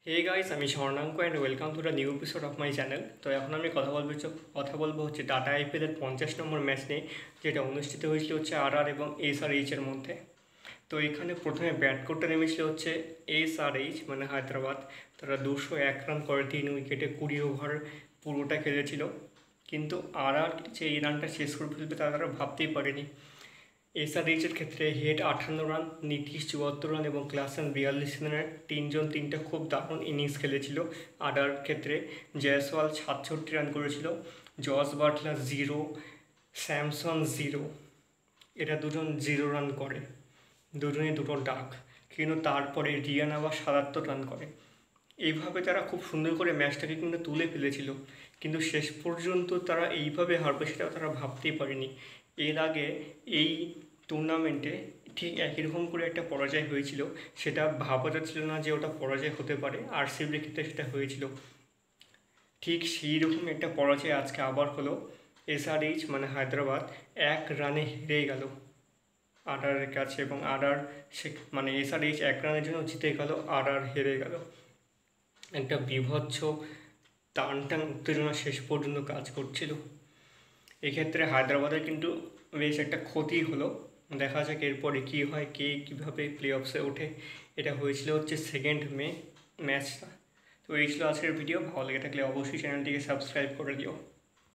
হে guys, আমি Swarnank and welcome to the new episode of my channel. তো এখন আমি কথা বলবো হচ্ছে টাটা আইপিএলের 50 নম্বর ম্যাচ নিয়ে, যেটা অনুষ্ঠিত হয়েছিল হচ্ছে আর এবং এসআরএইচের মধ্যে। তো এখানে প্রথমে ব্যাট করতে নেমেছিল হচ্ছে এসআরএইচ মানে হায়দ্রাবাদ। তারা 201 রান করে 3 উইকেটে 20 ওভার পুরোটা খেলেছিল, কিন্তু যে এই রানটা শেষ করে ফেলবে তারা ভাবতেই পারেনি। এসআরএইচের ক্ষেত্রে হেড 58 রান, নীতিশ 74 রান এবং ক্লাসেন 42 রানের তিনটা খুব দারুণ ইনিংস খেলেছিল। আডার ক্ষেত্রে জয়সওয়াল 67 রান করেছিল, জস বাটলার 0, স্যামসন 0। এরা দুজন 0 রান করে, দুজনেই দুটো ডাক। কিন্তু তারপরে রিয়ান আবার 77 রান করে। এইভাবে তারা খুব সুন্দর করে ম্যাচটাকে কিন্তু তুলে ফেলেছিল, কিন্তু শেষ পর্যন্ত তারা এইভাবে হারবে সেটা তারা ভাবতেই পারেনি। এর আগে এই টুর্নামেন্টে ঠিক একই রকম করে একটা পরাজয় হয়েছিল, সেটা ভাবা যাচ্ছিল না যে ওটা পরাজয় হতে পারে। আরসিবির ক্ষেত্রে সেটা হয়েছিল, ঠিক সেই রকম একটা পরাজয় আজকে আবার হলো। এসআরএইচ মানে হায়দ্রাবাদ 1 রানে হেরে গেল আরআরের কাছে, এবং আরআর মানে এসআরএইচ 1 রানের জন্য জিতে গেল, আরআর হেরে গেল। একটা বীভৎস টান উত্তেজনা শেষ পর্যন্ত কাজ করছিল। এক্ষেত্রে হায়দ্রাবাদের কিন্তু বেশ একটা ক্ষতি হলো। দেখা যাক এরপরে কী হয়, কে কীভাবে প্লে অফসে ওঠে। এটা হয়েছিল হচ্ছে 2 মে ম্যাচটা। তো এই ছিল আজকের ভিডিও। ভালো লেগে থাকলে অবশ্যই চ্যানেলটিকে সাবস্ক্রাইব করে দিও।